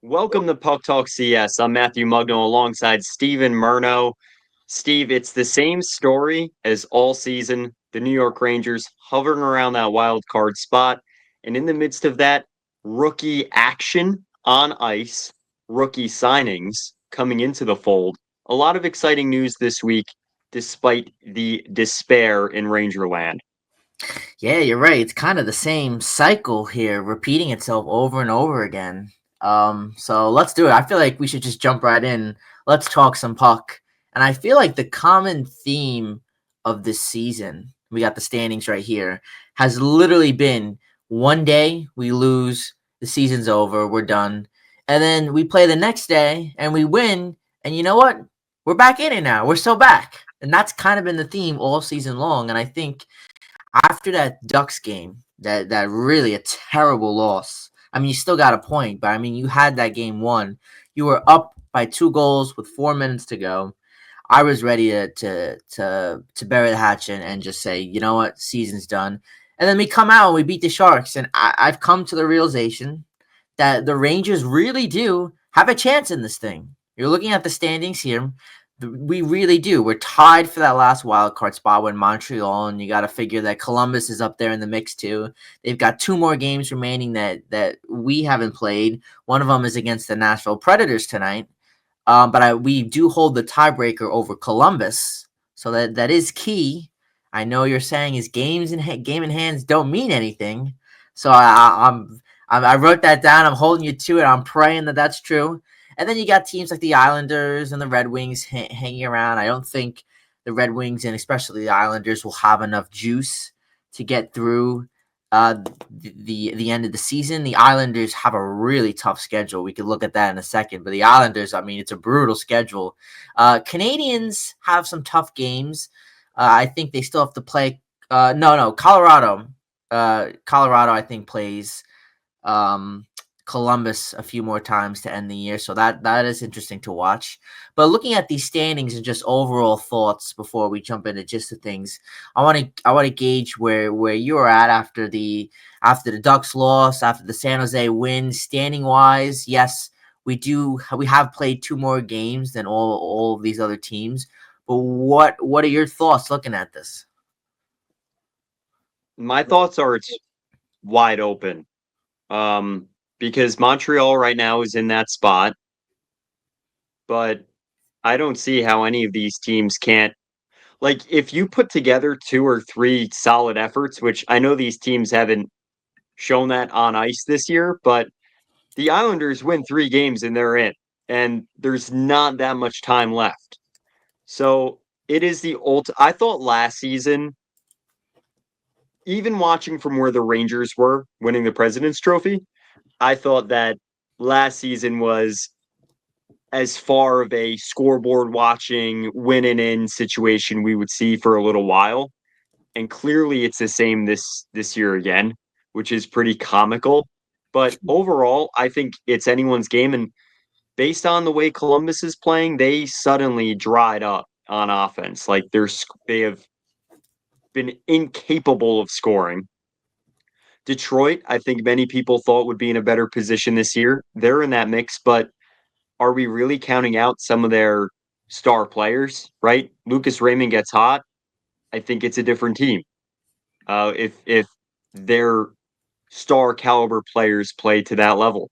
Welcome to Puck Talk CS. I'm Matthew Mugno alongside Steven Murno. Steve, it's the same story as all season. The New York Rangers hovering around that wild card spot. And in the midst of that, rookie action on ice, rookie signings coming into the fold. A lot of exciting news this week, despite the despair in Rangerland. Yeah, you're right. It's kind of the same cycle here, repeating itself over and over again. So let's do it. I feel like we should just jump right in. Let's talk some puck. And I feel like the common theme of this season, we got the standings right here, has literally been one day we lose, the season's over, we're done. And then we play the next day and we win. And you know what? We're back in it now. We're so back. And that's kind of been the theme all season long. And I think after that Ducks game, that really a terrible loss. I mean, you still got a point, but I mean, you had that game won. You were up by 2 goals with 4 minutes to go. I was ready to bury the hatchet and just say, you know what, season's done. And then we come out and we beat the Sharks, and I've come to the realization that the Rangers really do have a chance in this thing. You're looking at the standings here. We really do. We're tied for that last wild card spot with Montreal, and you got to figure that Columbus is up there in the mix too. They've got 2 more games remaining that we haven't played. One of them is against the Nashville Predators tonight, but we do hold the tiebreaker over Columbus, so that is key. I know you're saying is game in hands don't mean anything, so I wrote that down. I'm holding you to it. I'm praying that that's true. And then you got teams like the Islanders and the Red Wings hanging around. I don't think the Red Wings and especially the Islanders will have enough juice to get through the end of the season. The Islanders have a really tough schedule. We could look at that in a second. But the Islanders, I mean, it's a brutal schedule. Canadians have some tough games. I think they still have to play. No, Colorado. Colorado, I think, plays Columbus a few more times to end the year. So that is interesting to watch. But looking at these standings and just overall thoughts before we jump into just the things, I want to gauge where you are at after the Ducks loss, after the San Jose win, standing wise. Yes, we have played 2 more games than all of these other teams. But what are your thoughts looking at this? My thoughts are it's wide open. Because Montreal right now is in that spot, but I don't see how any of these teams can't. Like, if you put together 2 or 3 solid efforts, which I know these teams haven't shown that on ice this year, but the Islanders win 3 games and they're in, and there's not that much time left. So it is the ult. I thought last season, even watching from where the Rangers were winning the President's Trophy, I thought that last season was as far of a scoreboard watching win and in situation we would see for a little while. And clearly it's the same this year again, which is pretty comical. But overall, I think it's anyone's game. And based on the way Columbus is playing, they suddenly dried up on offense. Like they have been incapable of scoring. Detroit, I think many people thought would be in a better position this year. They're in that mix, but are we really counting out some of their star players, right? Lucas Raymond gets hot. I think it's a different team. If their star caliber players play to that level.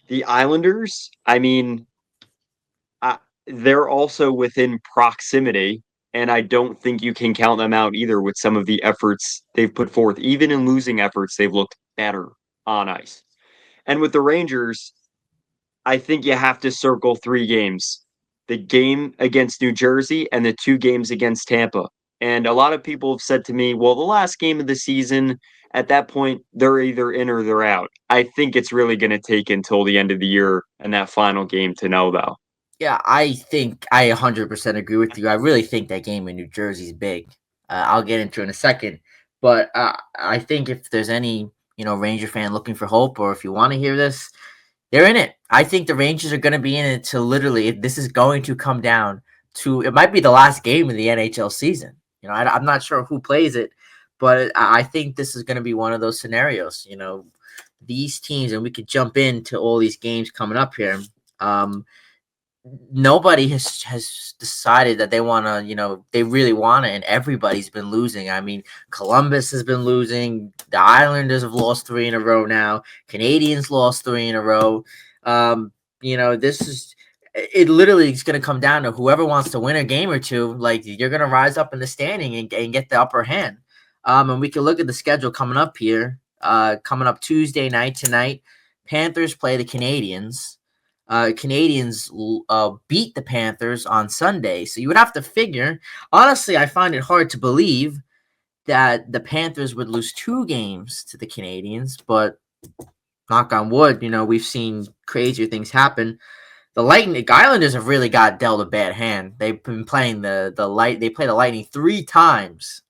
The Islanders, I mean, uh, they're also within proximity, and I don't think you can count them out either with some of the efforts they've put forth. Even in losing efforts, they've looked better on ice. And with the Rangers, I think you have to circle 3 games: the game against New Jersey and the 2 games against Tampa. And a lot of people have said to me, well, the last game of the season, at that point, they're either in or they're out. I think it's really going to take until the end of the year and that final game to know, though. Yeah, I think I 100% agree with you. I really think that game in New Jersey is big. I'll get into it in a second, but I think if there's any Ranger fan looking for hope, or if you want to hear this, they're in it. I think the Rangers are going to be in it to literally. If this is going to come down to, it might be the last game of the NHL season. I'm not sure who plays it, but I think this is going to be one of those scenarios. these teams, and we could jump into all these games coming up here. Um, Nobody has decided that they want to, they really want it, and everybody's been losing. I mean, Columbus has been losing. The Islanders have lost 3 in a row now. Canadians lost 3 in a row. This is it. Literally, is going to come down to whoever wants to win a game or two. Like, you're going to rise up in the standing and get the upper hand. And we can look at the schedule coming up here. Coming up Tuesday night tonight, Panthers play the Canadians. Canadians beat the Panthers on Sunday. So you would have to figure, honestly, I find it hard to believe that the Panthers would lose 2 games to the Canadians, but knock on wood, we've seen crazier things happen. The Islanders have really got dealt a bad hand. They've been playing they played the Lightning 3 times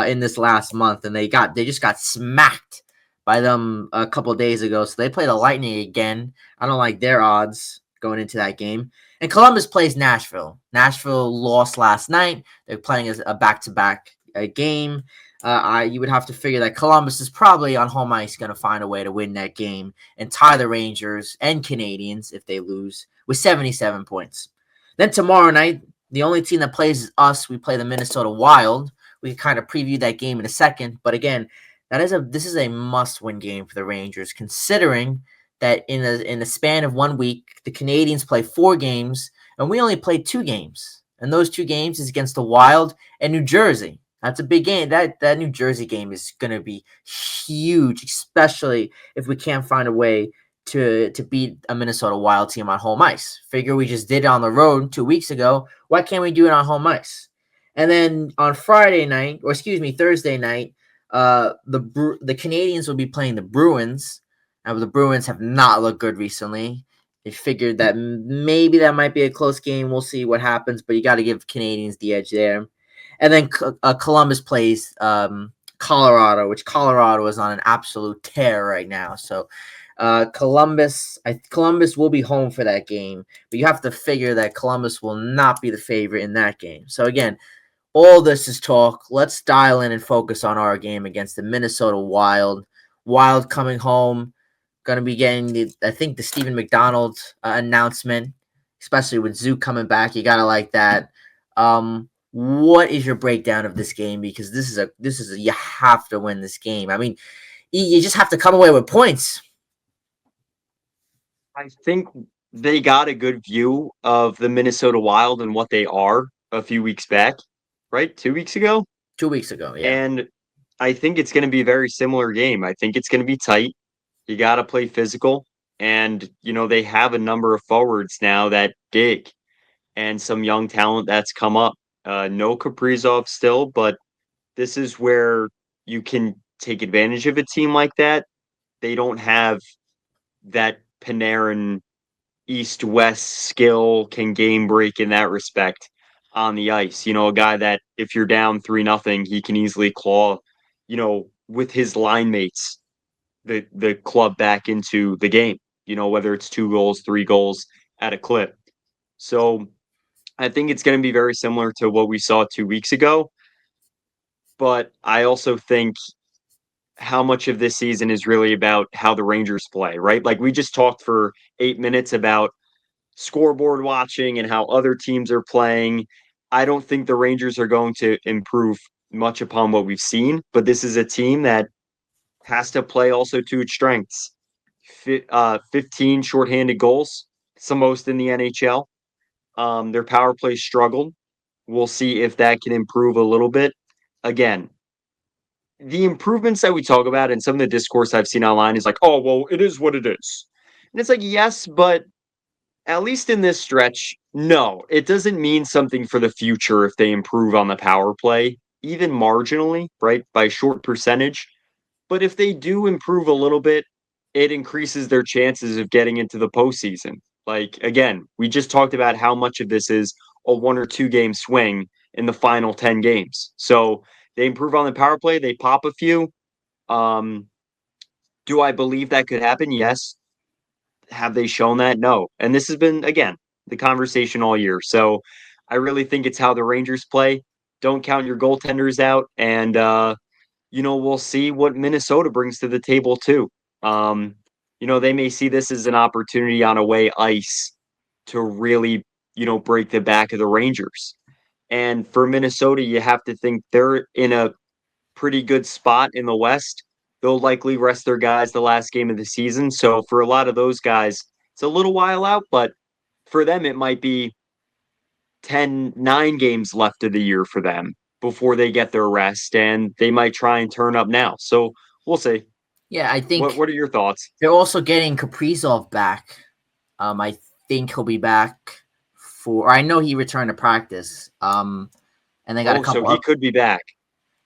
in this last month, and they just got smacked by them a couple of days ago. So they play the Lightning again. I don't like their odds going into that game. And Columbus plays Nashville. Nashville lost last night. They're playing a back-to-back game. You would have to figure that Columbus is probably on home ice going to find a way to win that game and tie the Rangers and Canadians if they lose with 77 points. Then tomorrow night, the only team that plays is us. We play the Minnesota Wild. We can kind of preview that game in a second. But again, this is a must-win game for the Rangers, considering that in a span of 1 week, the Canadians play 4 games, and we only played 2 games. And those 2 games is against the Wild and New Jersey. That's a big game. That New Jersey game is going to be huge, especially if we can't find a way to beat a Minnesota Wild team on home ice. Figure we just did it on the road 2 weeks ago. Why can't we do it on home ice? And then on Thursday night, the Canadians will be playing the Bruins. Now, the Bruins have not looked good recently. They figured that maybe that might be a close game. We'll see what happens, but you got to give Canadians the edge there. And then Columbus plays Colorado, which Colorado is on an absolute tear right now. So Columbus will be home for that game, but you have to figure that Columbus will not be the favorite in that game. So again, all this is talk. Let's dial in and focus on our game against the Minnesota Wild. Wild coming home, going to be getting the Stephen McDonald announcement, especially with Zook coming back. You gotta like that. What is your breakdown of this game? Because you have to win this game. I mean, you just have to come away with points. I think they got a good view of the Minnesota Wild and what they are a few weeks back, right? 2 weeks ago? 2 weeks ago, yeah. And I think it's going to be a very similar game. I think it's going to be tight. You got to play physical. And, they have a number of forwards now that dig and some young talent that's come up. No Kaprizov still, but this is where you can take advantage of a team like that. They don't have that Panarin east-west skill, can game break in that respect on the ice. A guy that if you're down 3-0, he can easily claw, with his line mates, the club back into the game, whether it's 2 goals, 3 goals at a clip. So I think it's going to be very similar to what we saw 2 weeks ago. But I also think how much of this season is really about how the Rangers play, right? Like we just talked for 8 minutes about scoreboard watching and how other teams are playing. I don't think the Rangers are going to improve much upon what we've seen, but this is a team that has to play also to its strengths. 15 shorthanded goals, it's the most in the NHL. Their power play struggled. We'll see if that can improve a little bit. Again, the improvements that we talk about and some of the discourse I've seen online is like, oh, well, it is what it is. And it's like, yes, but at least in this stretch, no, it doesn't mean something for the future if they improve on the power play, even marginally, right, by a short percentage. But if they do improve a little bit, it increases their chances of getting into the postseason. Like, again, we just talked about how much of this is a 1 or 2 game swing in the final 10 games. So they improve on the power play, they pop a few. Do I believe that could happen? Yes. Have they shown that? No. And this has been, again, the conversation all year. So I really think it's how the Rangers play. Don't count your goaltenders out. And, we'll see what Minnesota brings to the table, too. Um, they may see this as an opportunity on away ice to really, break the back of the Rangers. And for Minnesota, you have to think they're in a pretty good spot in the West. They'll likely rest their guys the last game of the season. So for a lot of those guys, it's a little while out, but for them, it might be 9 games left of the year for them before they get their rest, and they might try and turn up now. So we'll see. Yeah, I What think What are your thoughts? they're also getting Kaprizov back. I think he'll be back for. I know he returned to practice. And they got a Oh, so couple. he could be back.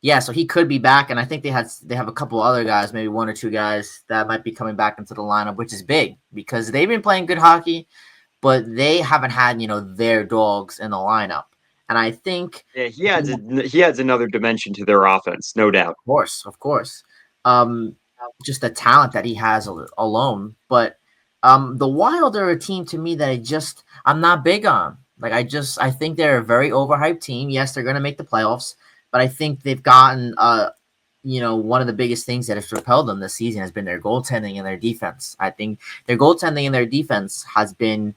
Yeah, so he could be back, and I think they have a couple other guys, maybe one or two guys that might be coming back into the lineup, which is big because they've been playing good hockey, but they haven't had their dogs in the lineup. And I think Yeah, he adds another dimension to their offense, no doubt. of course, um, just the talent that he has alone. But the Wild are a team to me that I'm not big on. Like I think they're a very overhyped team. Yes, they're going to make the playoffs, but I think they've gotten one of the biggest things that has propelled them this season has been their goaltending and their defense. I think their goaltending and their defense has been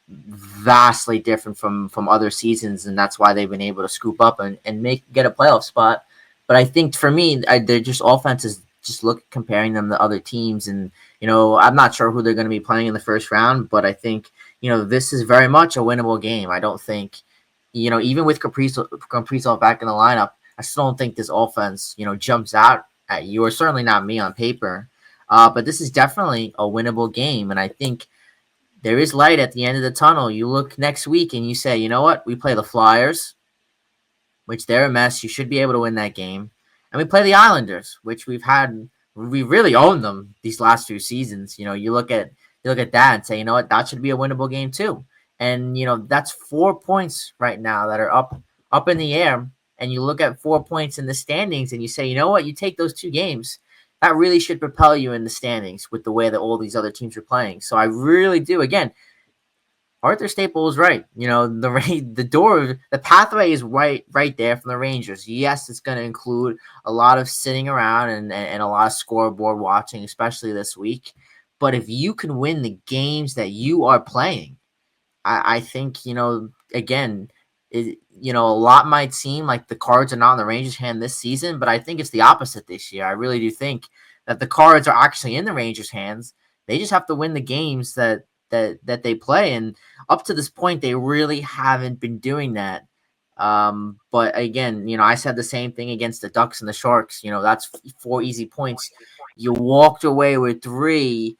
vastly different from other seasons, and that's why they've been able to scoop up and get a playoff spot. But I think for me, they're just offenses. Just look comparing them to other teams, and I'm not sure who they're going to be playing in the first round, but I think this is very much a winnable game. I don't think even with Kaprizov back in the lineup, I still don't think this offense jumps out at you, or certainly not me on paper. But this is definitely a winnable game, and I think there is light at the end of the tunnel. You look next week and you say, you know what? We play the Flyers, which they're a mess. You should be able to win that game. And we play the Islanders, which we really owned them these last few seasons. You look at that and say, you know what? That should be a winnable game too. And that's 4 points right now that are up in the air. And you look at 4 points in the standings and you say, you know what? You take those two games, that really should propel you in the standings with the way that all these other teams are playing. So I really do. Again, Arthur Staple was right. The pathway is right there from the Rangers. Yes, it's going to include a lot of sitting around and a lot of scoreboard watching, especially this week. But if you can win the games that you are playing, I think again, a lot might seem like the cards are not in the Rangers' hand this season, but I think it's the opposite this year. I really do think that the cards are actually in the Rangers' hands. They just have to win the games that they play, and up to this point, they really haven't been doing that. But again, I said the same thing against the Ducks and the Sharks. That's 4 easy points. You walked away with 3.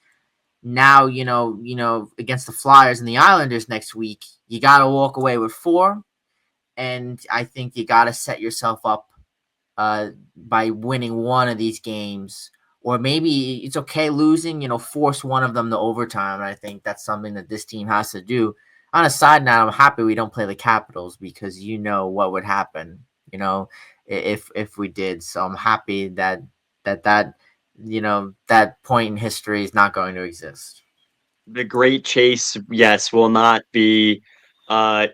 Now, against the Flyers and the Islanders next week, you got to walk away with 4. And I think you got to set yourself up by winning one of these games. Or maybe it's okay losing, force one of them to overtime. And I think that's something that this team has to do. On a side note, I'm happy we don't play the Capitals because what would happen, if we did. So I'm happy that that point in history is not going to exist. The Great Chase, yes, will not be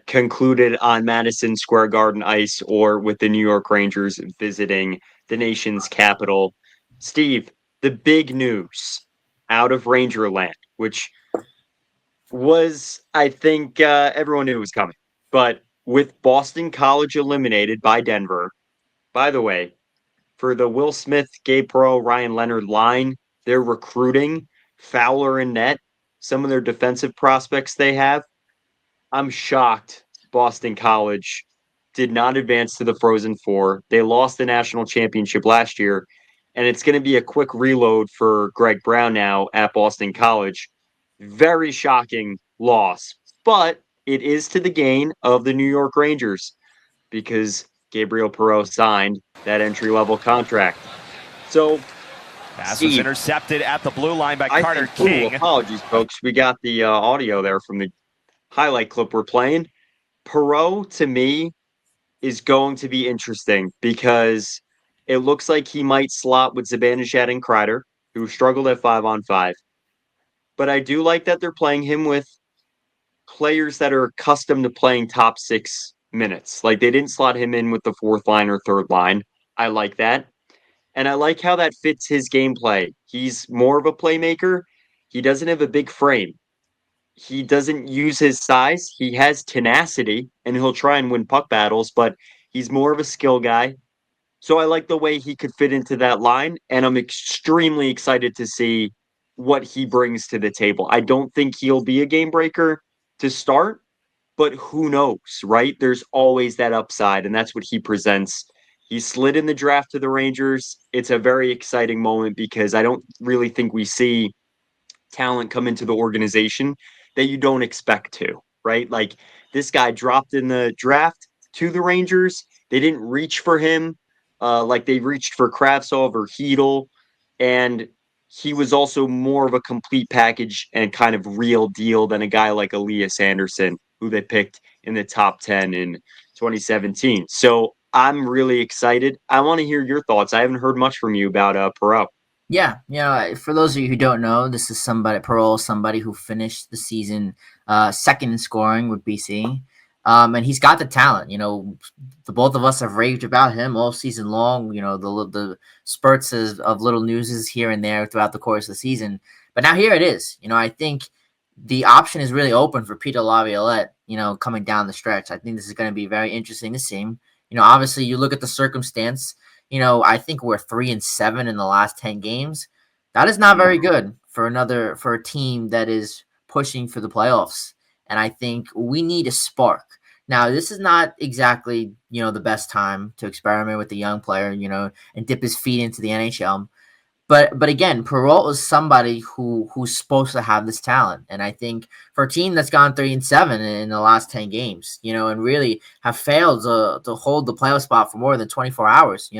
concluded on Madison Square Garden ice or with the New York Rangers visiting the nation's capital. Steve, the big news out of Rangerland, which was, I think, everyone knew it was coming. But with Boston College eliminated by Denver, by the way, for the Will Smith, Gabe Perrault, Ryan Leonard line, they're recruiting Fowler and net, some of their defensive prospects they have. I'm shocked Boston College did not advance to the Frozen Four. They lost the national championship last year, and it's going to be a quick reload for Greg Brown now at Boston College. Very shocking loss, but it is to the gain of the New York Rangers because Gabriel Perrault signed that entry level contract. So, Pass Steve, was intercepted at the blue line by I Carter think, King. apologies, folks. We got the audio there from the highlight clip we're playing. Perreault, to me, is going to be interesting because it looks like he might slot with Zibanejad and Kreider, who struggled at 5-on-5. But I do like that they're playing him with players that are accustomed to playing top 6 minutes. Like they didn't slot him in with the 4th line or 3rd line. I like that. And I like how that fits his gameplay. He's more of a playmaker. He doesn't have a big frame. He doesn't use his size. He has tenacity and he'll try and win puck battles, but he's more of a skill guy. So I like the way he could fit into that line, and I'm extremely excited to see what he brings to the table. I don't think he'll be a game breaker to start, but who knows, right? There's always that upside, and that's what he presents. He slid in the draft to the Rangers. It's a very exciting moment because I don't really think we see talent come into the organization that you don't expect to, right? Like this guy dropped in the draft to the Rangers. They didn't reach for him like they reached for Kravtsov or Hedel. And he was also more of a complete package and kind of real deal than a guy like Elias Anderson, who they picked in the top 10 in 2017. So I'm really excited. I want to hear your thoughts. I haven't heard much from you about Perreault. Yeah, for those of you who don't know, this is Perreault, somebody who finished the season second in scoring with BC. And he's got the talent. The both of us have raved about him all season long. The spurts of little newses here and there throughout the course of the season. But now here it is. I think the option is really open for Peter Laviolette, coming down the stretch. I think this is going to be very interesting to see. Obviously, you look at the circumstance. I think we're 3-7 in the last 10 games. That is not very good for a team that is pushing for the playoffs. And I think we need a spark. Now, this is not exactly, the best time to experiment with a young player, and dip his feet into the NHL. But again, Perreault is somebody who's supposed to have this talent, and I think for a team that's gone 3-7 in the last 10 games, and really have failed to hold the playoff spot for more than 24 hours,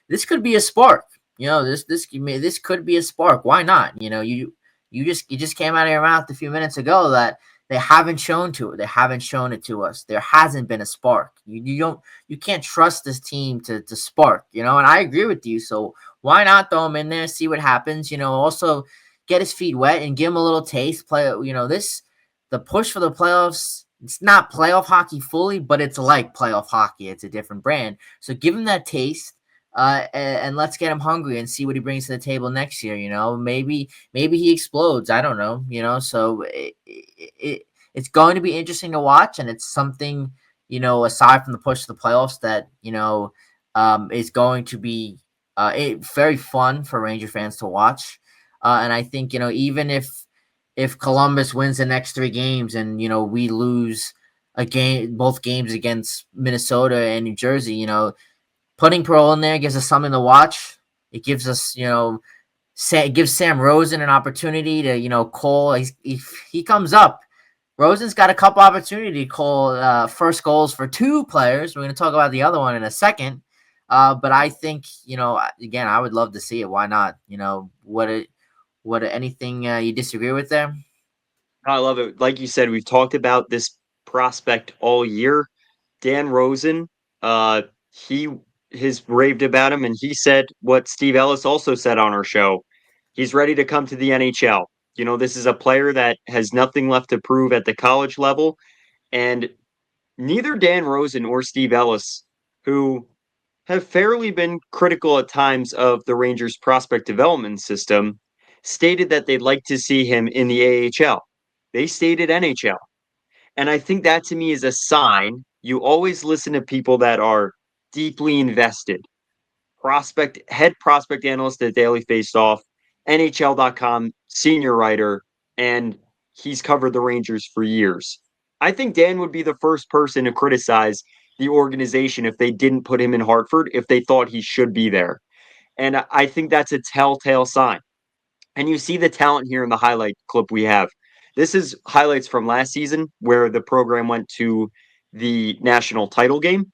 this could be a spark. This could be a spark. Why not? You just came out of your mouth a few minutes ago that they haven't shown it to us. There hasn't been a spark. You can't trust this team to spark. And I agree with you. So why not throw him in there, see what happens? Also get his feet wet and give him a little taste. Play. The push for the playoffs. It's not playoff hockey fully, but it's like playoff hockey. It's a different brand. So give him that taste. And let's get him hungry and see what he brings to the table next year. Maybe he explodes. I don't know. So it's going to be interesting to watch, and it's something aside from the push to the playoffs that is going to be very fun for Ranger fans to watch. And I think even if Columbus wins the next 3 games and we lose both games against Minnesota and New Jersey, putting Perreault in there gives us something to watch. It gives us, it gives Sam Rosen an opportunity to, call. If he comes up, Rosen's got a couple opportunity to call first goals for 2 players. We're going to talk about the other one in a second. But I think, again, I would love to see it. Why not? Anything you disagree with there? I love it. Like you said, we've talked about this prospect all year. Dan Rosen, he has raved about him, and he said what Steve Ellis also said on our show. He's ready to come to the NHL. This is a player that has nothing left to prove at the college level, and neither Dan Rosen or Steve Ellis, who have fairly been critical at times of the Rangers' prospect development system, stated that they'd like to see him in the AHL. They stated NHL. And I think that to me is a sign. You always listen to people that are deeply invested. Head prospect analyst at Daily Faceoff, NHL.com senior writer, and he's covered the Rangers for years. I think Dan would be the first person to criticize the organization if they didn't put him in Hartford, if they thought he should be there. And I think that's a telltale sign. And you see the talent here in the highlight clip we have. This is highlights from last season where the program went to the national title game.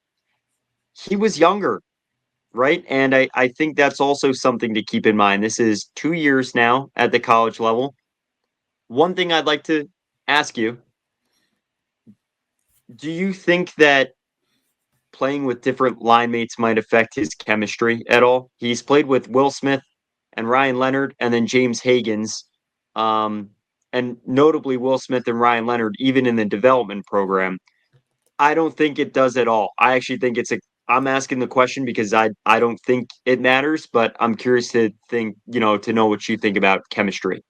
He was younger, right? And I think that's also something to keep in mind. This is 2 years now at the college level. One thing I'd like to ask you, do you think that playing with different line mates might affect his chemistry at all? He's played with Will Smith and Ryan Leonard and then James Hagens. And notably Will Smith and Ryan Leonard, even in the development program. I don't think it does at all. I actually think it's a I'm asking the question because I don't think it matters, but I'm curious to think, to know what you think about chemistry.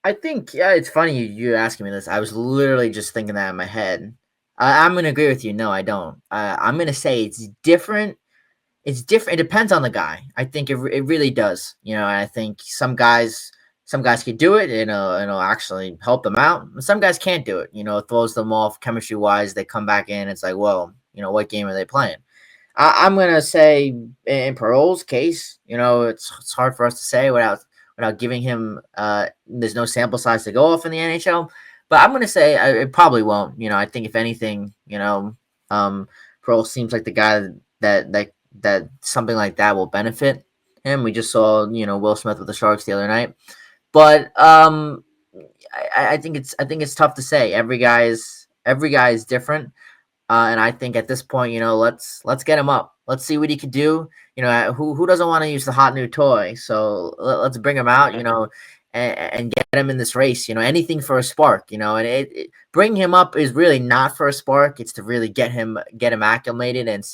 I think it's funny you asking me this. I was literally just thinking that in my head. I'm gonna agree with you. No, I don't. I'm gonna say it's different. It's different. It depends on the guy. I think it really does. And I think some guys can do it and it'll actually help them out. Some guys can't do it. It throws them off chemistry wise. They come back in. It's like, well, what game are they playing? I'm gonna say in Perreault's case, it's hard for us to say without giving him. There's no sample size to go off in the NHL, but I'm gonna say it probably won't. I think if anything, Perreault seems like the guy that something like that will benefit him. We just saw Will Smith with the Sharks the other night, but I think it's tough to say. Every guy is different. And I think at this point, let's get him up. Let's see what he could do. Who doesn't want to use the hot new toy? So let's bring him out. And get him in this race. Anything for a spark. And bringing him up is really not for a spark. It's to really get him acclimated and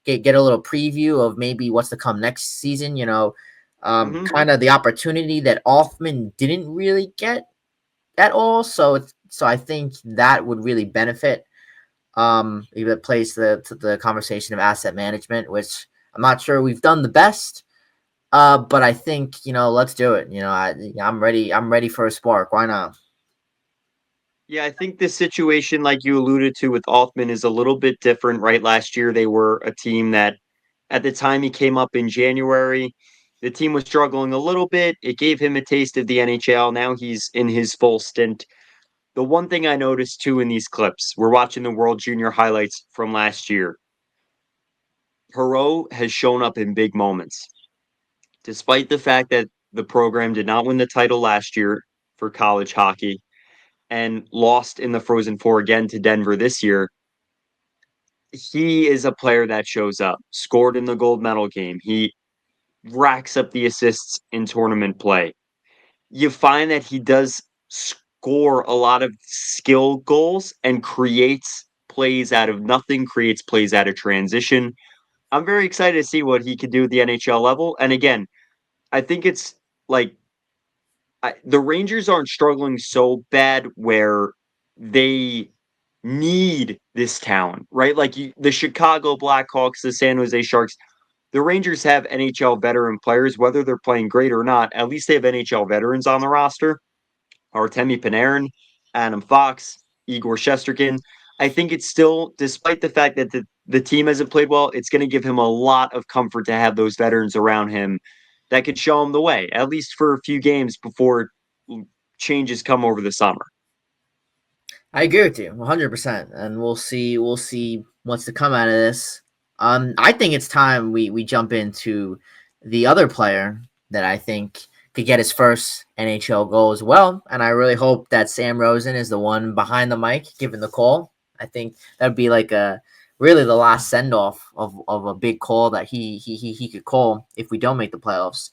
get a little preview of maybe what's to come next season. Kind of the opportunity that Othmann didn't really get at all. So I think that would really benefit. It plays the conversation of asset management, which I'm not sure we've done the best. But I think let's do it. I'm ready. I'm ready for a spark. Why not? Yeah, I think this situation, like you alluded to with Othmann, is a little bit different, right? Last year, they were a team that, at the time he came up in January, the team was struggling a little bit. It gave him a taste of the NHL. Now he's in his full stint. The one thing I noticed too in these clips, we're watching the World Junior highlights from last year. Perreault has shown up in big moments. Despite the fact that the program did not win the title last year for college hockey and lost in the Frozen Four again to Denver this year, he is a player that shows up, scored in the gold medal game. He racks up the assists in tournament play. You find that he does score a lot of skill goals and creates plays out of nothing, creates plays out of transition. I'm very excited to see what he can do at the NHL level. And again, I think it's like the Rangers aren't struggling so bad where they need this talent, right? Like the Chicago Blackhawks, the San Jose Sharks, the Rangers have NHL veteran players, whether they're playing great or not. At least they have NHL veterans on the roster. Artemi Panarin, Adam Fox, Igor Shesterkin. I think it's still, despite the fact that the team hasn't played well, it's going to give him a lot of comfort to have those veterans around him that could show him the way, at least for a few games before changes come over the summer. I agree with you 100%, and we'll see what's to come out of this. I think it's time we jump into the other player that I think could get his first NHL goal as well, and I really hope that Sam Rosen is the one behind the mic giving the call. I think that'd be like really the last send off of a big call that he could call if we don't make the playoffs.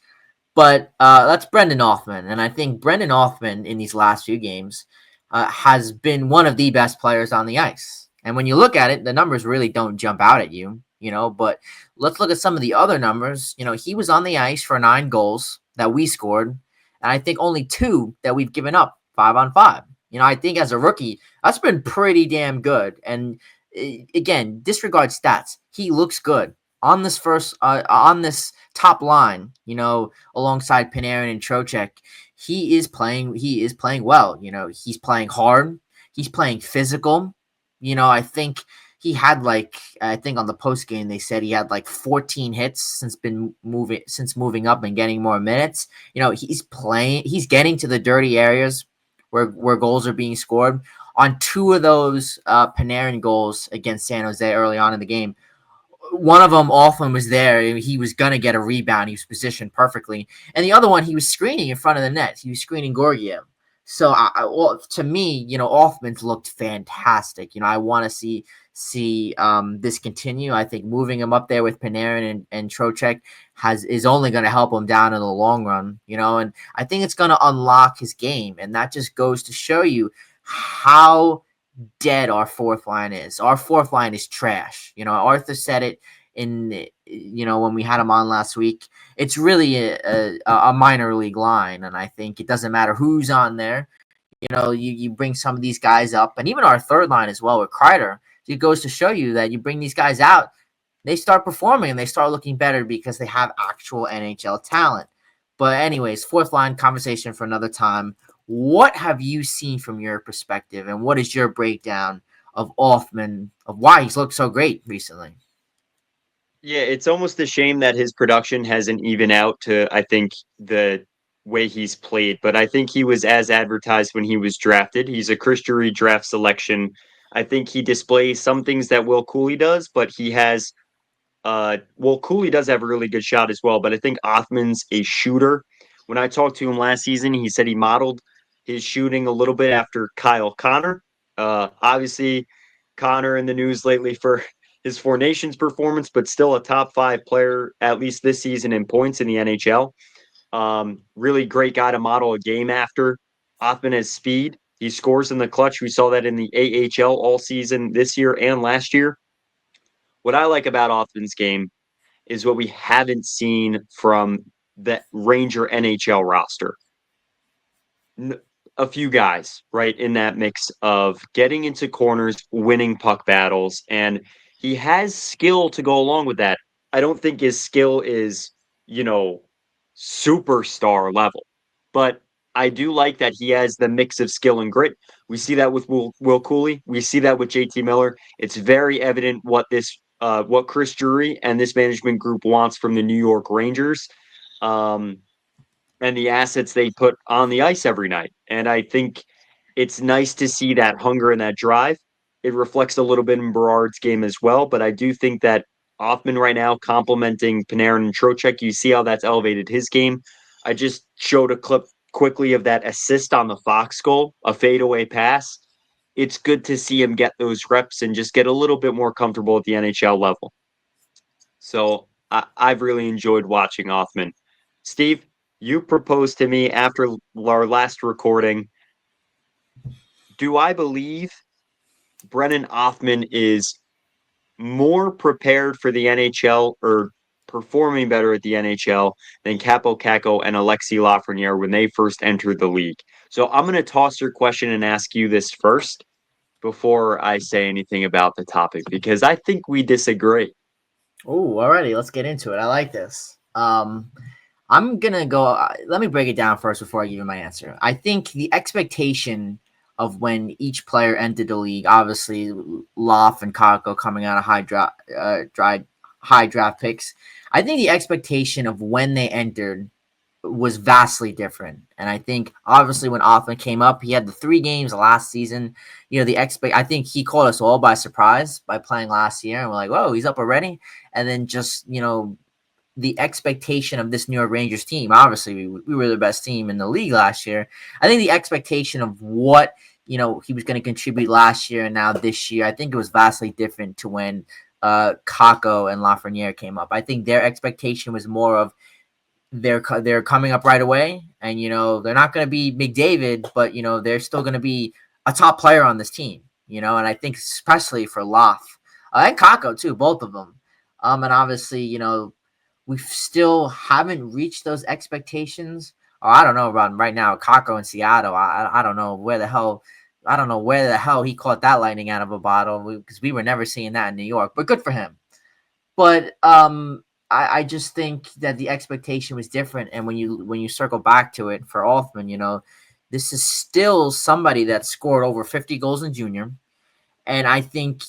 But that's Brendan Othmann, and I think Brendan Othmann in these last few games has been one of the best players on the ice. And when you look at it, the numbers really don't jump out at you, but let's look at some of the other numbers. He was on the ice for 9 goals that we scored, and I think only 2 that we've given up 5-on-5. I think as a rookie, that's been pretty damn good. And again, disregard stats. He looks good on this top line, alongside Panarin and Trocheck. He is playing well. He's playing hard. He's playing physical. I think he had I think on the post game they said he had 14 hits since moving up and getting more minutes. He's getting to the dirty areas where goals are being scored. On 2 of those Panarin goals against San Jose early on in the game, one of them, Othmann was there. He was going to get a rebound. He was positioned perfectly. And the other one, he was screening in front of the net. He was screening Georgiev. So, to me, Othmann's looked fantastic. I want to see this continue. I think moving him up there with Panarin and Trocheck is only going to help him down in the long run. And I think it's going to unlock his game. And that just goes to show you how dead our fourth line is. Our fourth line is trash. Arthur said it when we had him on last week. It's really a minor league line, and I think it doesn't matter who's on there. You bring some of these guys up, and even our third line as well with Kreider. It goes to show you that you bring these guys out, they start performing and they start looking better because they have actual NHL talent. But anyways, fourth line conversation for another time. What have you seen from your perspective, and what is your breakdown of Othmann, of why he's looked so great recently? Yeah, it's almost a shame that his production hasn't even out to, I think, the way he's played. But I think he was as advertised when he was drafted. He's a Chris Drury draft selection. I think he displays some things that Will Cooley does, but he has Cooley does have a really good shot as well, but I think Othmann's a shooter. When I talked to him last season, he said he modeled his shooting a little bit after Kyle Connor. Obviously, Connor in the news lately for his Four Nations performance, but still a top 5 player, at least this season, in points in the NHL. Really great guy to model a game after. Othmann has speed. He scores in the clutch. We saw that in the AHL all season this year and last year. What I like about Othmann's game is what we haven't seen from the Ranger NHL roster. A few guys, right, in that mix of getting into corners, winning puck battles, and he has skill to go along with that. I don't think his skill is, superstar level, but I do like that he has the mix of skill and grit. We see that with Will Cooley. We see that with JT Miller. It's very evident what Chris Drury and this management group wants from the New York Rangers, and the assets they put on the ice every night. And I think it's nice to see that hunger and that drive. It reflects a little bit in Berard's game as well, but I do think that Othmann right now complementing Panarin and Trocheck, you see how that's elevated his game. I just showed a clip quickly of that assist on the Fox goal, a fadeaway pass. It's good to see him get those reps and just get a little bit more comfortable at the NHL level. So I've really enjoyed watching Othmann. Steve, you proposed to me after our last recording. Do I believe Brennan Othmann is more prepared for the NHL or performing better at the NHL than Capo Caco and Alexis Lafreniere when they first entered the league? So I'm going to toss your question and ask you this first before I say anything about the topic, because I think we disagree. Oh, alrighty, let's get into it. I like this. I'm gonna go. Let me break it down first before I give you my answer. I think the expectation of when each player entered the league, obviously Loff and Kako coming out of high draft picks. I think the expectation of when they entered was vastly different. And I think obviously when Othmann came up, he had the 3 games last season. I think he caught us all by surprise by playing last year, and we're like, whoa, he's up already. And then just the expectation of this New York Rangers team. Obviously, we were the best team in the league last year. I think the expectation of what he was going to contribute last year and now this year, I think it was vastly different to when Kako and Lafreniere came up. I think their expectation was more of they're coming up right away, and they're not going to be McDavid, but they're still going to be a top player on this team. And I think especially for Loff and Kako too, both of them. And obviously, we still haven't reached those expectations. Or I don't know about right now, Kako in Seattle. I don't know where the hell he caught that lightning out of a bottle, because we were never seeing that in New York. But good for him. But I just think that the expectation was different. And when you circle back to it for Othmann, this is still somebody that scored over 50 goals in junior, and I think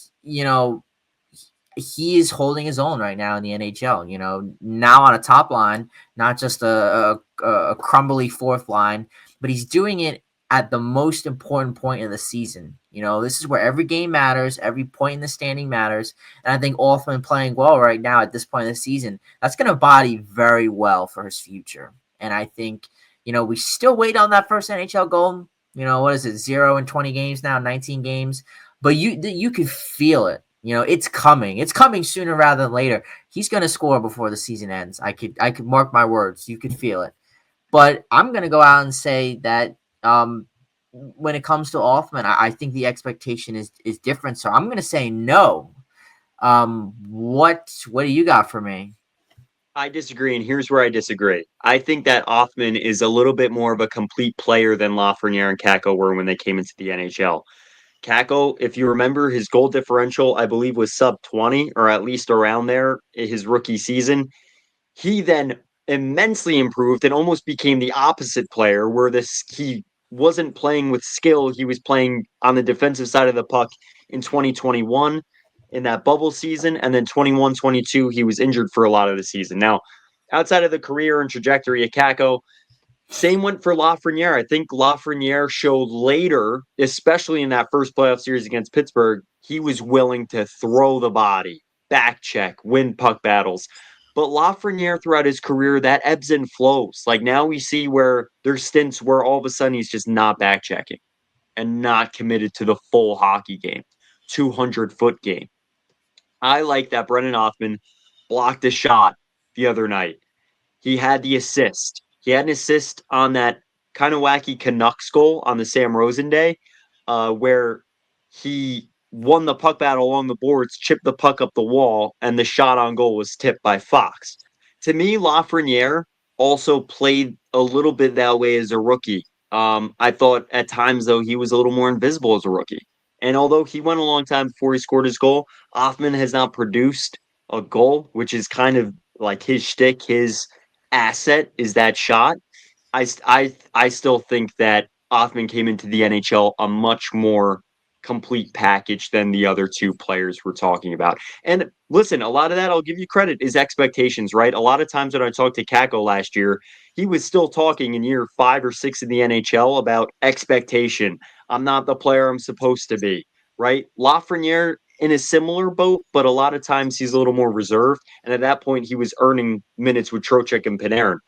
he is holding his own right now in the NHL. Now on a top line, not just a crumbly fourth line, but he's doing it at the most important point of the season. This is where every game matters, every point in the standing matters, and I think Othmann playing well right now at this point in the season, that's going to body very well for his future. And I think we still wait on that first NHL goal. What is it? 0 in 20 games now, 19 games, but you could feel it. It's coming. It's coming sooner rather than later. He's going to score before the season ends. I could mark my words. You could feel it. But I'm going to go out and say that when it comes to Othmann, I think the expectation is different. So I'm going to say no. What do you got for me? I disagree, and here's where I disagree. I think that Othmann is a little bit more of a complete player than Lafreniere and Kako were when they came into the NHL. Kako, if you remember, his goal differential, I believe, was sub 20, or at least around there in his rookie season. He then immensely improved and almost became the opposite player, where he wasn't playing with skill. He was playing on the defensive side of the puck in 2021 in that bubble season. And then 21-22, he was injured for a lot of the season. Now, outside of the career and trajectory of Kako, same went for Lafreniere. I think Lafreniere showed later, especially in that first playoff series against Pittsburgh, he was willing to throw the body, back check, win puck battles. But Lafreniere throughout his career, that ebbs and flows. Like now we see where there's stints where all of a sudden he's just not back checking and not committed to the full hockey game, 200-foot game. I like that Brennan Othmann blocked a shot the other night. He had the assist. He had an assist on that kind of wacky Canucks goal on the Sam Rosen day, where he won the puck battle along the boards, chipped the puck up the wall, and the shot on goal was tipped by Fox. To me, Lafreniere also played a little bit that way as a rookie. I thought at times, though, he was a little more invisible as a rookie. And although he went a long time before he scored his goal, Othmann has not produced a goal, which is kind of like his shtick, his asset is that shot. I still think that Othmann came into the NHL a much more complete package than the other two players we're talking about. And listen, a lot of that, I'll give you credit, is expectations, right? A lot of times when I talked to Kako last year, he was still talking in year 5 or 6 in the NHL about expectation. I'm not the player I'm supposed to be, right? Lafreniere in a similar boat, but a lot of times he's a little more reserved. And at that point, he was earning minutes with Trocheck and Panarin.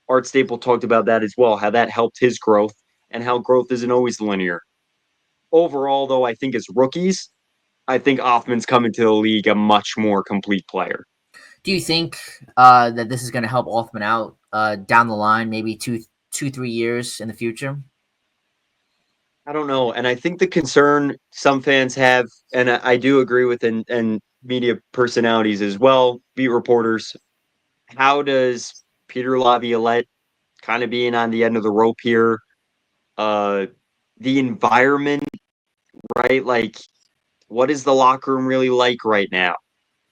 Art Staple talked about that as well, how that helped his growth and how growth isn't always linear. Overall, though, I think as rookies, I think Othmann's coming to the league a much more complete player. Do you think that this is going to help Othmann out down the line, maybe 3 years in the future? I don't know. And I think the concern some fans have, and I do agree with, and media personalities as well, beat reporters, how does Peter Laviolette kind of being on the end of the rope here, the environment, right? Like, what is the locker room really like right now?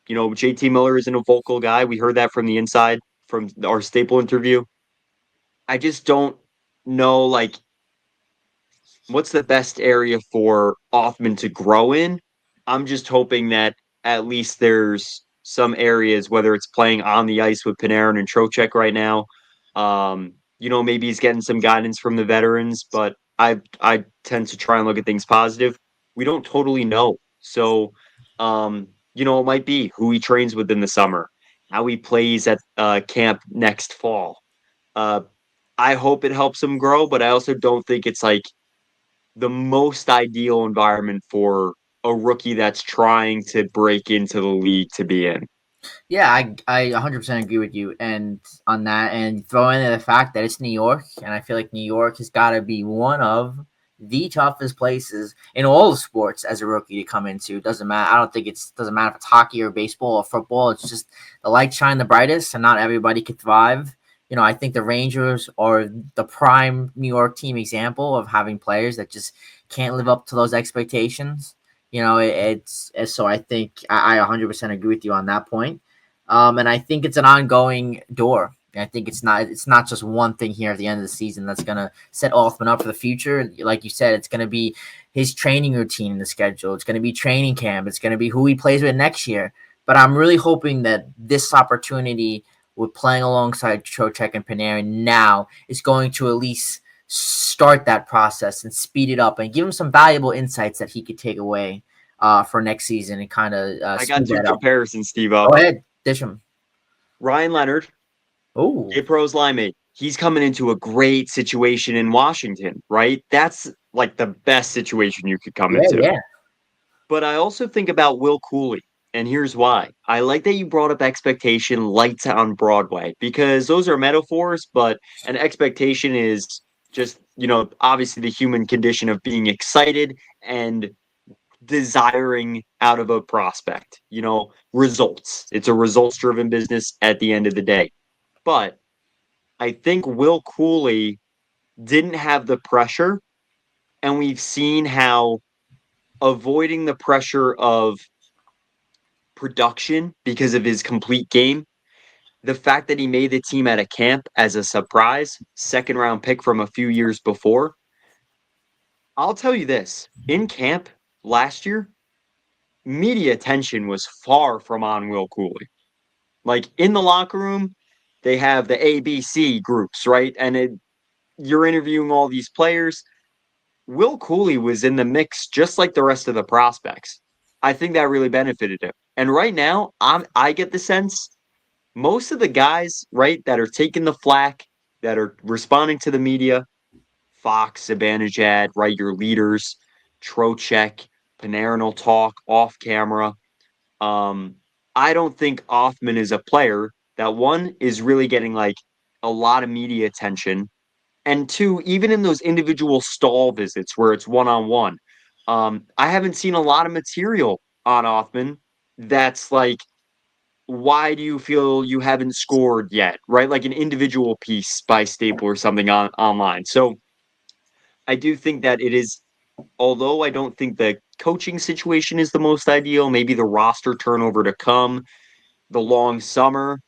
You know, JT Miller isn't a vocal guy. We heard that from the inside from our Staple interview. I just don't know, like, what's the best area for Othmann to grow in. I'm just hoping that at least there's some areas, whether it's playing on the ice with Panarin and Trocheck right now. Maybe he's getting some guidance from the veterans, but I tend to try and look at things positive. We don't totally know. So, it might be who he trains with in the summer, how he plays at camp next fall. I hope it helps him grow, but I also don't think it's like the most ideal environment for a rookie that's trying to break into the league to be in. Yeah, I 100% agree with you and on that, and throw in the fact that it's New York, and I feel like New York has got to be one of the toughest places in all the sports as a rookie to come into. Doesn't matter. I don't think doesn't matter if it's hockey or baseball or football. It's just the lights shine the brightest, and not everybody can thrive. I think the Rangers are the prime New York team example of having players that just can't live up to those expectations. It's so I think I 100% agree with you on that point. And I think it's an ongoing door. I think it's not just one thing here at the end of the season that's going to set Othmann up for the future. Like you said, it's going to be his training routine in the schedule. It's going to be training camp. It's going to be who he plays with next year. But I'm really hoping that this opportunity with playing alongside Trocheck and Panarin now is going to at least start that process and speed it up and give him some valuable insights that he could take away for next season and kind of I got two comparisons, Steve. Go ahead, dish him. Ryan Leonard, Gabriel Perrault's line mate, he's coming into a great situation in Washington, right? That's like the best situation you could come into. Yeah. But I also think about Will Cooley. And here's why. I like that you brought up expectation, lights on Broadway, because those are metaphors, but an expectation is just, obviously the human condition of being excited and desiring out of a prospect. Results. It's a results-driven business at the end of the day. But I think Will Cooley didn't have the pressure, and we've seen how avoiding the pressure of production because of his complete game, the fact that he made the team at a camp as a surprise, second round pick from a few years before. I'll tell you this, in camp last year, media attention was far from on Will Cooley. Like in the locker room, they have the ABC groups, right? And you're interviewing all these players. Will Cooley was in the mix just like the rest of the prospects. I think that really benefited him. And right now, I get the sense most of the guys, right, that are taking the flack, that are responding to the media, Fox, Zibanejad, right, your leaders, Trocheck, Panarin will talk off camera. I don't think Othmann is a player that one is really getting like a lot of media attention, and two, even in those individual stall visits where it's one on one, I haven't seen a lot of material on Othmann that's like, why do you feel you haven't scored yet, right? Like an individual piece by Staple or something online. So I do think that it is, although I don't think the coaching situation is the most ideal, maybe the roster turnover to come, the long summer.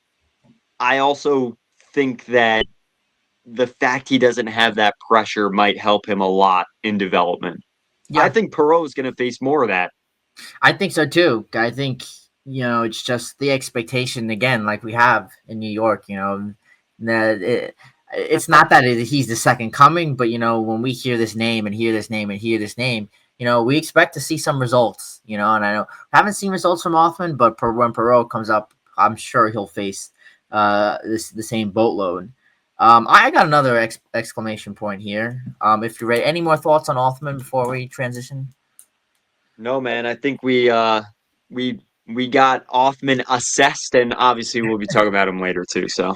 I also think that the fact he doesn't have that pressure might help him a lot in development. I Yeah, think Perreault is going to face more of that. I think so too. I think, it's just the expectation again, like we have in New York. That it's not that he's the second coming, but when we hear this name and hear this name and hear this name, we expect to see some results. And I know I haven't seen results from Othmann, but when Perreault comes up, I'm sure he'll face the same boatload. I got another exclamation point here. If you're ready, any more thoughts on Othmann before we transition? No, man, I think we got Othmann assessed, and obviously we'll be talking about him later too. So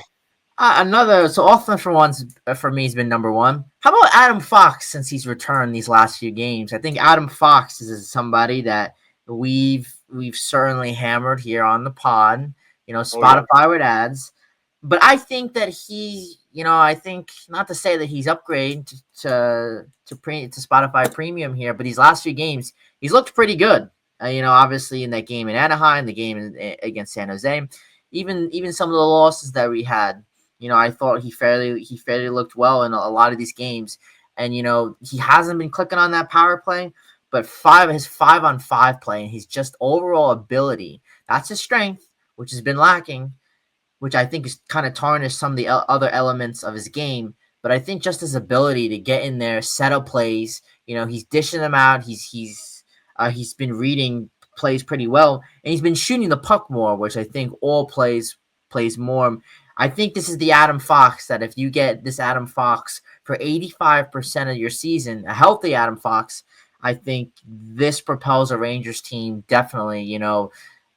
So Othmann for once for me has been number one. How about Adam Fox since he's returned these last few games? I think Adam Fox is somebody that we've certainly hammered here on the pod. oh yeah, Spotify with ads, but I think that I think not to say that he's upgraded to Spotify Premium here, but these last few games he's looked pretty good. Obviously in that game in Anaheim, the game against San Jose, even some of the losses that we had. I thought he fairly looked well in a lot of these games, and he hasn't been clicking on that power play, but his 5-on-5 play and his just overall ability, that's his strength, which has been lacking, which I think is kind of tarnished some of the other elements of his game. But I think just his ability to get in there, set up plays, he's dishing them out. He's been reading plays pretty well, and he's been shooting the puck more, which I think all plays more. I think this is the Adam Fox that if you get this Adam Fox for 85% of your season, a healthy Adam Fox, I think this propels a Rangers team definitely.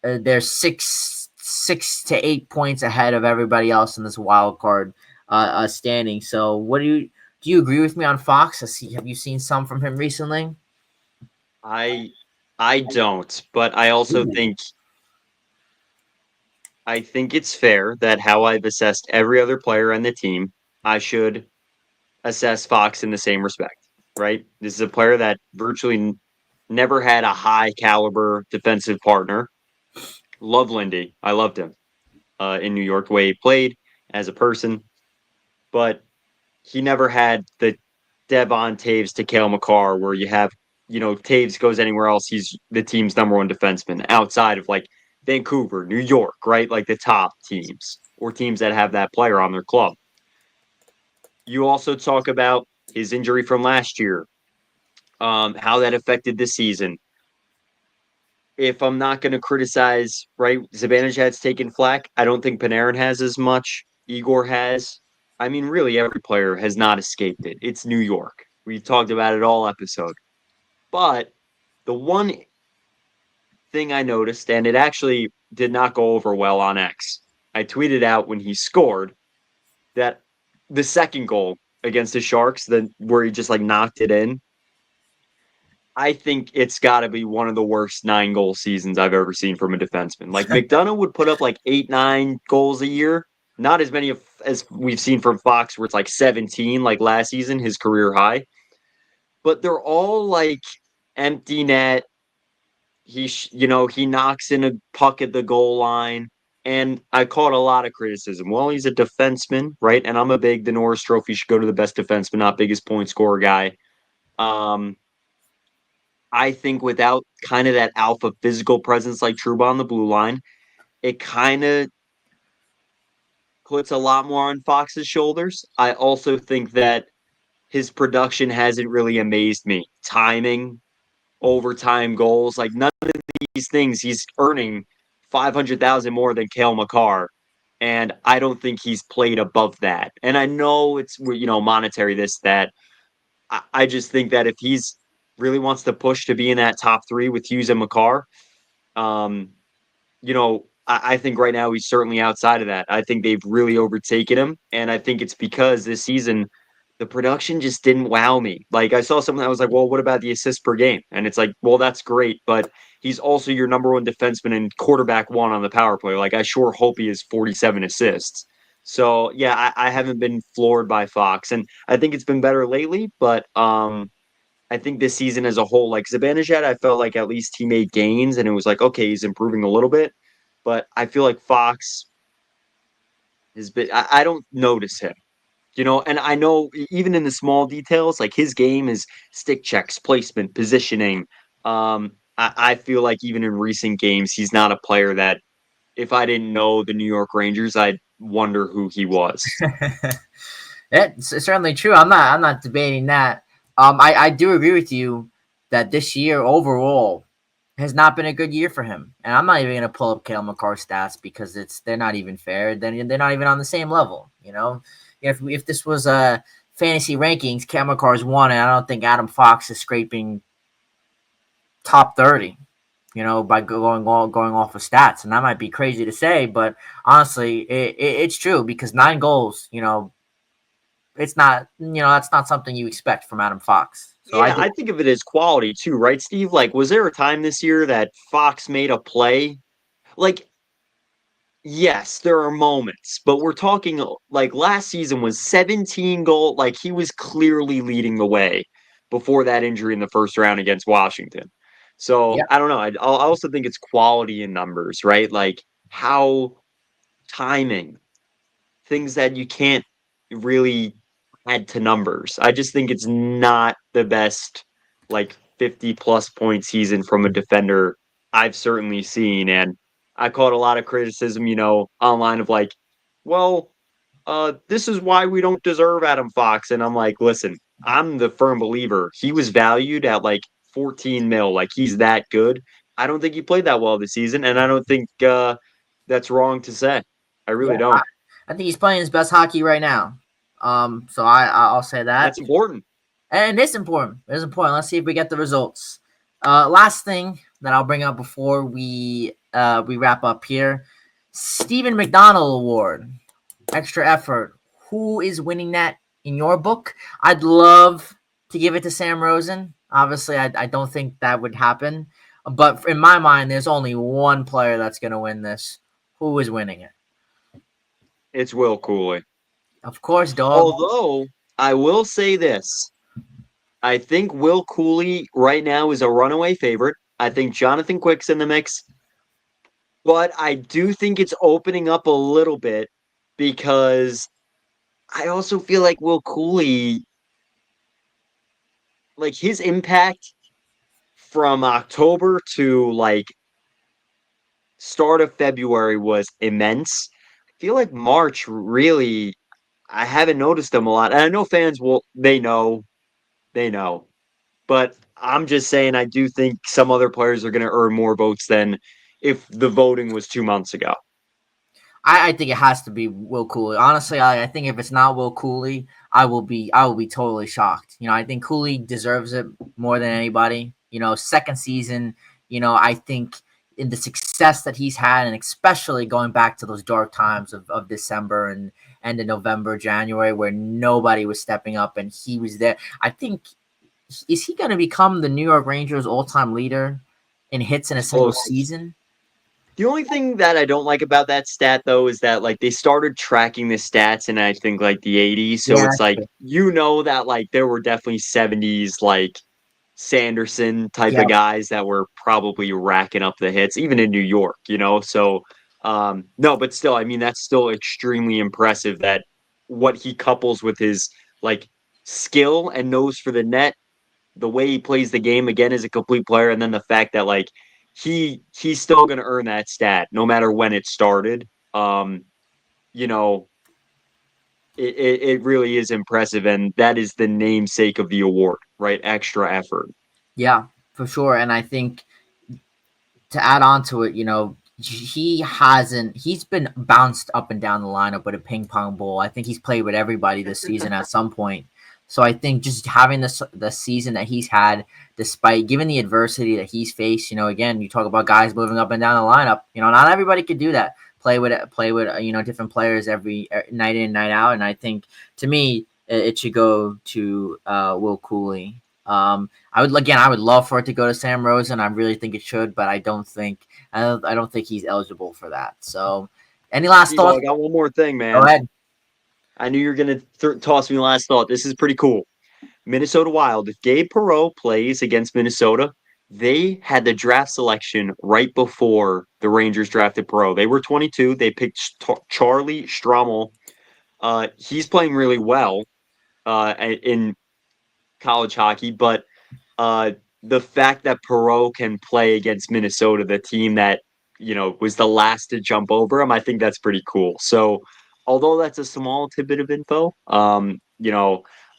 They're 6 to 8 points ahead of everybody else in this wild card standing. So, what do you agree with me on Fox? Have you seen some from him recently? I don't, but I also think it's fair that how I've assessed every other player on the team, I should assess Fox in the same respect, right? This is a player that virtually never had a high caliber defensive partner. Love Lindy. I loved him in New York, the way he played as a person, but he never had the Devon Taves to Cale Makar where you have, Taves goes anywhere else, he's the team's number one defenseman outside of like Vancouver, New York, right? Like the top teams or teams that have that player on their club. You also talk about his injury from last year, how that affected the season. If I'm not going to criticize, right, Zibanejad's taken flack. I don't think Panarin has as much. Igor has. I mean, really, every player has not escaped it. It's New York. We've talked about it all episode. But the one thing I noticed, and it actually did not go over well on X, I tweeted out when he scored that the second goal against the Sharks, where he just like knocked it in, I think it's got to be one of the worst 9-goal seasons I've ever seen from a defenseman. Like McDonough would put up like 8, 9 goals a year. Not as many as we've seen from Fox, where it's like 17, like last season, his career high. But they're all like empty net. He knocks in a puck at the goal line. And I caught a lot of criticism. Well, he's a defenseman, right? And I'm a big, the Norris Trophy should go to the best defenseman, not biggest point scorer guy. Um, I think without kind of that alpha physical presence like Trouba on the blue line, it kind of puts a lot more on Fox's shoulders. I also think that his production hasn't really amazed me. Timing, overtime goals, like none of these things he's earning 500,000 more than Cale Makar. And I don't think he's played above that. And I know it's monetary, this, that. I just think that if he's really wants to push to be in that top three with Hughes and Makar, um, I think right now he's certainly outside of that. I think they've really overtaken him, and I think it's because this season the production just didn't wow me. Like I saw something that was like, well, what about the assists per game? And it's like, well, that's great, but he's also your number one defenseman and quarterback one on the power play. Like I sure hope he has 47 assists. So yeah, I haven't been floored by Fox, and I think it's been better lately, but I think this season as a whole, like Zibanejad, I felt like at least he made gains and it was like, okay, he's improving a little bit. But I feel like Fox has been, I don't notice him, and I know even in the small details, like his game is stick checks, placement, positioning. I feel like even in recent games, he's not a player that if I didn't know the New York Rangers, I'd wonder who he was. It's certainly true. I'm not debating that. I do agree with you that this year overall has not been a good year for him. And I'm not even going to pull up Cale Makar's stats because they're not even fair. Then they're not even on the same level. If this was fantasy rankings, Cale Makar's one, and I don't think Adam Fox is scraping top 30. By going off of stats, and that might be crazy to say, but honestly, it's true because 9 goals. It's not, that's not something you expect from Adam Fox. So Yeah, I think of it as quality too, right, Steve? Like, was there a time this year that Fox made a play? Like, yes, there are moments, but we're talking like last season was 17 goal. Like, he was clearly leading the way before that injury in the first round against Washington. So yeah, I don't know. I also think it's quality in numbers, right? Like how timing, things that you can't really add to numbers. I just think it's not the best, like 50 plus point season from a defender I've certainly seen. And I caught a lot of criticism, online of like, well, this is why we don't deserve Adam Fox. And I'm like, listen, I'm the firm believer. He was valued at like 14 mil. Like he's that good. I don't think he played that well this season. And I don't think that's wrong to say. I really yeah, don't. I think he's playing his best hockey right now. So I'll say that, That's important. and it's important. It's important. Let's see if we get the results. Last thing that I'll bring up before we wrap up here, Stephen McDonald Award, extra effort. Who is winning that in your book? I'd love to give it to Sam Rosen. Obviously, I don't think that would happen. But in my mind, there's only one player that's going to win this. Who is winning it? It's Will Cooley. Of course, dog. Although I will say this, I think Will Cooley right now is a runaway favorite. I think Jonathan Quick's in the mix, but I do think it's opening up a little bit because I also feel like Will Cooley, like his impact from October to like start of February was immense. I feel like March really, I haven't noticed him a lot. And I know fans they know. But I'm just saying, I do think some other players are going to earn more votes than if the voting was 2 months ago. I think it has to be Will Cooley. Honestly, I think if it's not Will Cooley, I will be totally shocked. I think Cooley deserves it more than anybody. Second season. I think in the success that he's had, and especially going back to those dark times of December and end of November, January, where nobody was stepping up and he was there. I think is he going to become the New York Rangers all-time leader in hits in a single Close. season? The only thing that I don't like about that stat though is that like they started tracking the stats in I think like the 80s. So Yeah, it's that's like true. that like there were definitely 70s like Sanderson type Yeah, of guys that were probably racking up the hits, even in New York, So no, but still, I mean that's still extremely impressive that what he couples with his like skill and nose for the net, the way he plays the game again as a complete player, and then the fact that like he's still gonna earn that stat no matter when it started. You know, it really is impressive, and that is the namesake of the award, right? Extra effort. yeah, for sure. And I think to add on to it, he's been bounced up and down the lineup with a ping pong ball. I think he's played with everybody this season at some point. So I think just having the season that he's had, despite given the adversity that he's faced, again, you talk about guys moving up and down the lineup. Not everybody could do that. Play with different players every night in, night out. And I think to me, it should go to Will Cooley. I would love for it to go to Sam Rosen. I really think it should, but I don't think he's eligible for that. So, any last Steve, I thoughts? got one more thing, Go man. ahead. I knew you were gonna toss me the last thought. This is pretty cool. Minnesota Wild. If Gabe Perrault plays against Minnesota, they had the draft selection right before the Rangers drafted Perrault. They were 22. They picked Charlie Strommel. He's playing really well in college hockey, but uh, the fact that Perreault can play against Minnesota, the team that was the last to jump over him, I think that's pretty cool. So, although that's a small tidbit of info,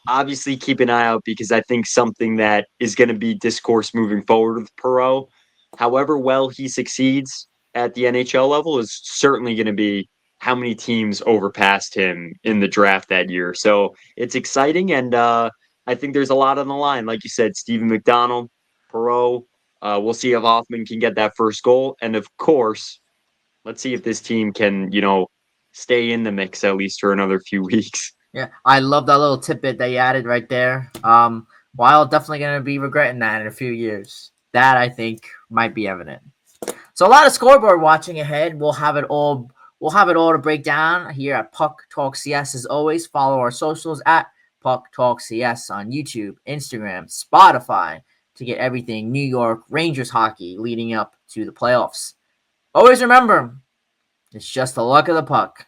obviously keep an eye out because I think something that is going to be discourse moving forward with Perreault, however well he succeeds at the NHL level, is certainly going to be how many teams overpassed him in the draft that year. So it's exciting and I think there's a lot on the line. Like you said, Stephen McDonald, Perreault. We'll see if Othmann can get that first goal. And of course, let's see if this team can, stay in the mix at least for another few weeks. Yeah, I love that little tidbit that you added right there. Wild definitely going to be regretting that in a few years. That I think might be evident. So a lot of scoreboard watching ahead. We'll have it all. We'll have it all to break down here at Puck Talk CS. As always, follow our socials at Puck Talk CS on YouTube, Instagram, Spotify to get everything New York Rangers hockey leading up to the playoffs. Always remember, it's just the luck of the puck.